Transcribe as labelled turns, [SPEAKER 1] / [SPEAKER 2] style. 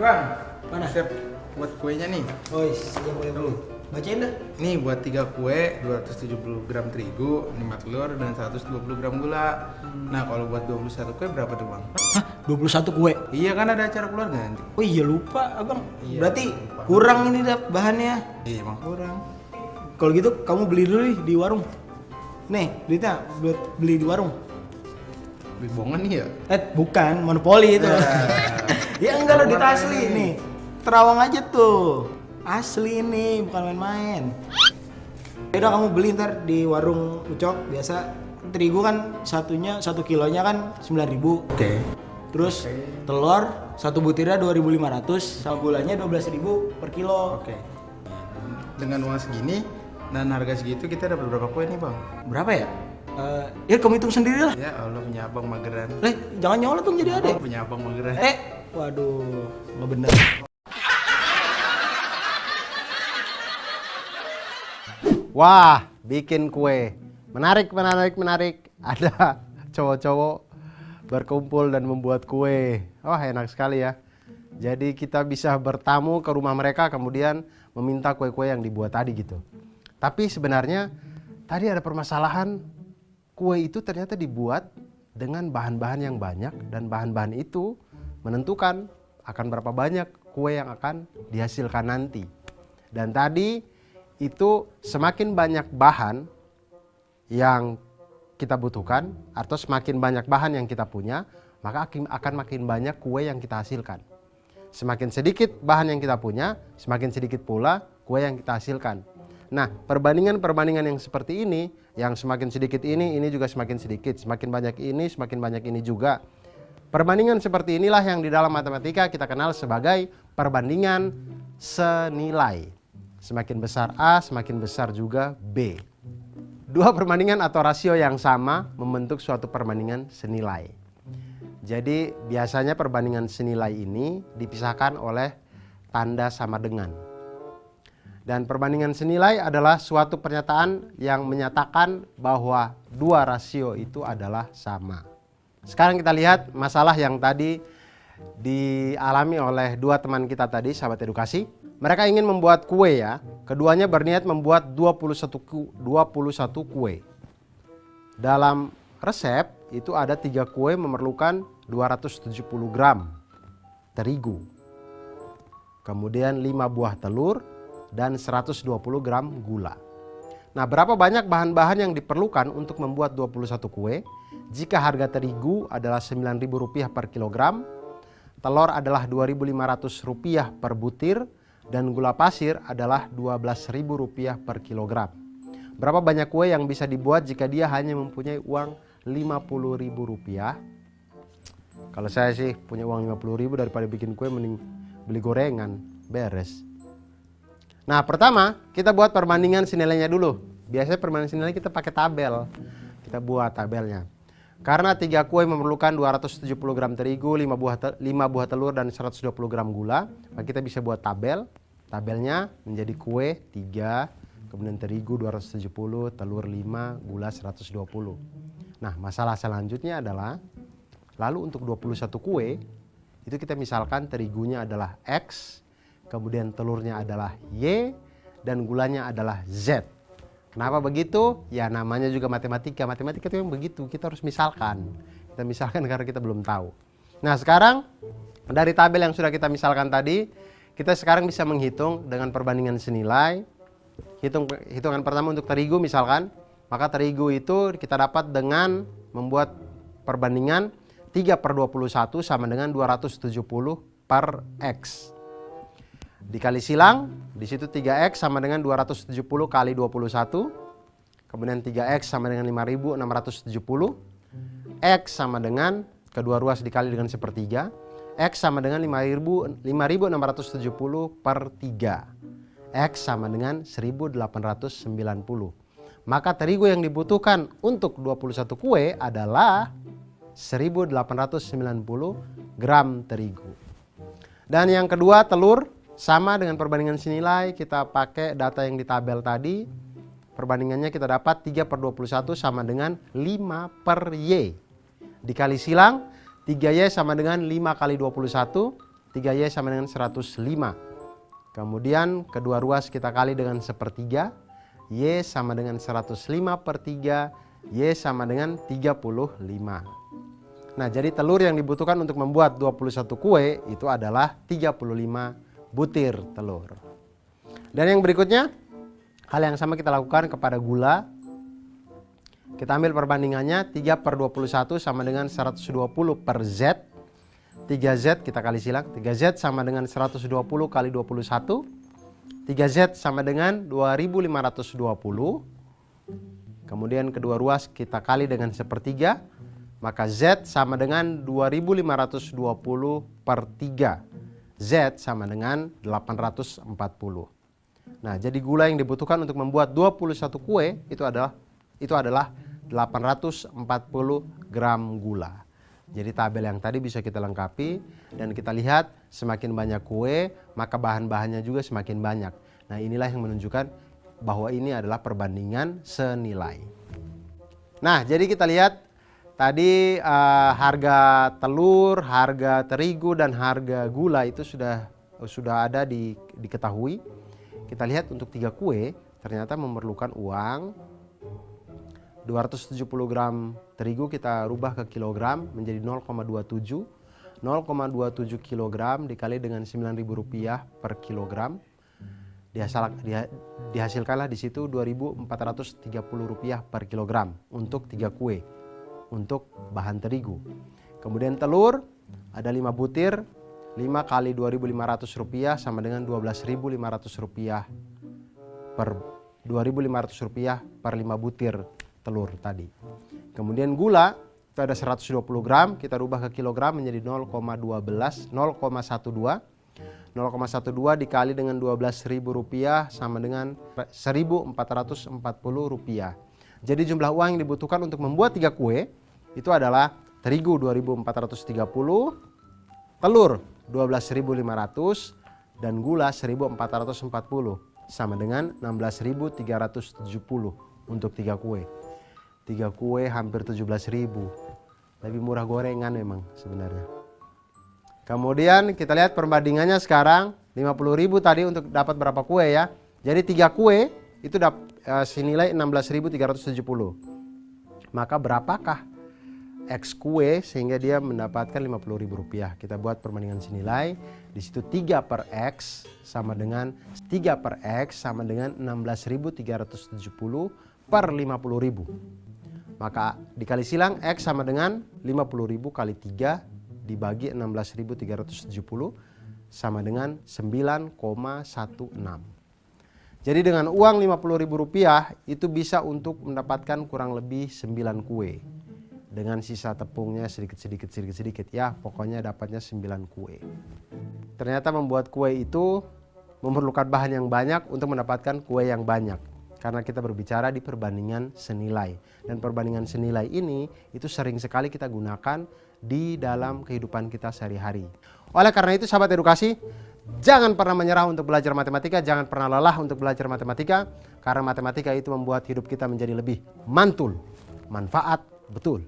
[SPEAKER 1] Bang,
[SPEAKER 2] Mana?
[SPEAKER 1] siap buat kuenya nih.
[SPEAKER 2] Oh, iya boleh dulu. Bacain dah.
[SPEAKER 1] Nih buat 3 kue, 270 gram terigu, 5 telur, dan 120 gram gula. Nah kalau buat 21 kue berapa tuh bang?
[SPEAKER 2] Hah? 21 kue?
[SPEAKER 1] Iya kan ada acara keluarga nanti.
[SPEAKER 2] Oh iya lupa abang.
[SPEAKER 1] Iya,
[SPEAKER 2] Berarti
[SPEAKER 1] lupa.
[SPEAKER 2] kurang ini dah bahannya.
[SPEAKER 1] Iya bang kurang.
[SPEAKER 2] Kalau gitu kamu beli dulu nih di warung. Nih, duitnya buat beli di warung.
[SPEAKER 1] Beli bongan nih ya?
[SPEAKER 2] Bukan, monopoli itu. Ya enggak lo, duit
[SPEAKER 1] Warna
[SPEAKER 2] asli
[SPEAKER 1] ini.
[SPEAKER 2] nih. Terawang aja tuh. Asli nih, bukan main-main. Udah kamu beli ntar di warung Ucok biasa. Terigu kan satunya 1 kilonya kan 9.000.
[SPEAKER 1] Oke.
[SPEAKER 2] Terus telur satu butirnya 2.500 sama gulanya 12.000 per kilo.
[SPEAKER 1] Oke. Dengan uang segini dan harga segitu kita dapat berapa kue nih bang?
[SPEAKER 2] Berapa ya? Ya kamu hitung sendiri lah.
[SPEAKER 1] Ya Allah punya abang mageran.
[SPEAKER 2] Jangan nyolot dong jadi adek.
[SPEAKER 1] Punya abang mageran.
[SPEAKER 2] Waduh, nggak bener.
[SPEAKER 3] Wah, bikin kue. Menarik. Ada cowok-cowok berkumpul dan membuat kue. Wah, enak sekali ya. Jadi kita bisa bertamu ke rumah mereka kemudian meminta kue-kue yang dibuat tadi gitu. Tapi sebenarnya tadi ada permasalahan. Kue itu ternyata dibuat dengan bahan-bahan yang banyak dan bahan-bahan itu menentukan akan berapa banyak kue yang akan dihasilkan nanti. Dan tadi itu semakin banyak bahan yang kita butuhkan atau semakin banyak bahan yang kita punya, maka akan makin banyak kue yang kita hasilkan. Semakin sedikit bahan yang kita punya, semakin sedikit pula kue yang kita hasilkan. Nah, perbandingan yang seperti ini, yang semakin sedikit ini juga semakin sedikit, semakin banyak ini juga. Perbandingan seperti inilah yang di dalam matematika kita kenal sebagai perbandingan senilai. Semakin besar A, semakin besar juga B. Dua perbandingan atau rasio yang sama membentuk suatu perbandingan senilai. Jadi biasanya perbandingan senilai ini dipisahkan oleh tanda sama dengan. Dan perbandingan senilai adalah suatu pernyataan yang menyatakan bahwa dua rasio itu adalah sama. Sekarang kita lihat masalah yang tadi dialami oleh dua teman kita tadi, sahabat edukasi. Mereka ingin membuat kue ya. Keduanya berniat membuat 21 kue. Dalam resep itu ada 3 kue memerlukan 270 gram terigu. Kemudian 5 buah telur dan 120 gram gula. Nah, berapa banyak bahan-bahan yang diperlukan untuk membuat 21 kue? Jika harga terigu adalah Rp9.000 per kilogram, telur adalah Rp2.500 per butir, dan gula pasir adalah Rp12.000 per kilogram. Berapa banyak kue yang bisa dibuat jika dia hanya mempunyai uang Rp50.000? Kalau saya sih punya uang 50.000 daripada bikin kue mending beli gorengan, beres. Nah, pertama kita buat perbandingan senilainya dulu. Biasanya perbandingan senilai kita pakai tabel. Kita buat tabelnya. Karena 3 kue memerlukan 270 gram terigu, 5 buah telur dan 120 gram gula, maka kita bisa buat tabel. Tabelnya menjadi kue 3, kemudian terigu 270, telur 5, gula 120. Nah, masalah selanjutnya adalah lalu untuk 21 kue itu kita misalkan terigunya adalah X, kemudian telurnya adalah Y, dan gulanya adalah Z. Kenapa begitu? Ya namanya juga matematika. Matematika itu yang begitu, kita harus misalkan. Kita misalkan karena kita belum tahu. Nah, sekarang dari tabel yang sudah kita misalkan tadi, kita sekarang bisa menghitung dengan perbandingan senilai. Hitungan pertama untuk terigu misalkan, maka terigu itu kita dapat dengan membuat perbandingan 3/21 sama dengan 270 per X. Dikali silang, di situ 3X sama dengan 270 kali 21. Kemudian 3X sama dengan 5.670. X sama dengan kedua ruas dikali dengan sepertiga. X sama dengan 5.670 per 3. X sama dengan 1.890. Maka terigu yang dibutuhkan untuk 21 kue adalah 1.890 gram terigu. Dan yang kedua telur. Sama dengan perbandingan senilai, kita pakai data yang di tabel tadi. Perbandingannya kita dapat 3/21 sama dengan 5 per Y. Dikali silang, 3Y sama dengan 5 kali 21. 3Y sama dengan 105. Kemudian kedua ruas kita kali dengan 1/3. Y sama dengan 105/3. Y sama dengan 35. Nah, jadi telur yang dibutuhkan untuk membuat 21 kue itu adalah 35 butir telur. Dan yang berikutnya, hal yang sama kita lakukan kepada gula. Kita ambil perbandingannya 3/21 sama dengan 120 per Z. 3Z kita kali silang, 3Z sama dengan 120 kali 21. 3Z sama dengan 2520. Kemudian kedua ruas kita kali dengan 1/3. Maka Z sama dengan 2520 per 3. Z sama dengan 840. Nah, jadi gula yang dibutuhkan untuk membuat 21 kue itu adalah 840 gram gula. Jadi tabel yang tadi bisa kita lengkapi dan kita lihat semakin banyak kue maka bahan-bahannya juga semakin banyak. Nah, inilah yang menunjukkan bahwa ini adalah perbandingan senilai. Nah, jadi kita lihat tadi harga telur, harga terigu dan harga gula itu sudah ada diketahui. Kita lihat untuk 3 kue ternyata memerlukan uang 270 gram terigu kita rubah ke kilogram menjadi 0,27. 0,27 kilogram dikali dengan Rp9.000 per kilogram. Dihasilkanlah di situ Rp2.430 per kilogram untuk 3 kue untuk bahan terigu. Kemudian telur ada 5 butir, 5 kali Rp2.500 sama dengan Rp12.500 per Rp2.500 per 5 butir telur tadi. Kemudian gula itu ada 120 gram, kita rubah ke kilogram menjadi 0,12, 0,12. 0,12 dikali dengan Rp12.000 sama dengan Rp1.440. Jadi jumlah uang yang dibutuhkan untuk membuat 3 kue itu adalah terigu 2.430, telur 12.500 dan gula 1.440 sama dengan 16.370 untuk 3 kue. 3 kue hampir 17.000. Lebih murah gorengan memang sebenarnya. Kemudian kita lihat perbandingannya sekarang 50.000 tadi untuk dapat berapa kue ya. Jadi 3 kue itu senilai 16.370. Maka berapakah X kue sehingga dia mendapatkan Rp50.000? Kita buat perbandingan senilai. Di situ 3 per X sama dengan 3 per X sama dengan 16.370 per 50.000. Maka dikali silang X sama dengan 50.000 kali 3 dibagi 16.370 sama dengan 9,16. Jadi dengan uang Rp50.000 itu bisa untuk mendapatkan kurang lebih 9 kue. Dengan sisa tepungnya sedikit ya, pokoknya dapatnya 9 kue. Ternyata membuat kue itu memerlukan bahan yang banyak untuk mendapatkan kue yang banyak. Karena kita berbicara di perbandingan senilai. Dan perbandingan senilai ini itu sering sekali kita gunakan di dalam kehidupan kita sehari-hari. Oleh karena itu sahabat edukasi, jangan pernah menyerah untuk belajar matematika, jangan pernah lelah untuk belajar matematika. Karena matematika itu membuat hidup kita menjadi lebih mantul, manfaat betul.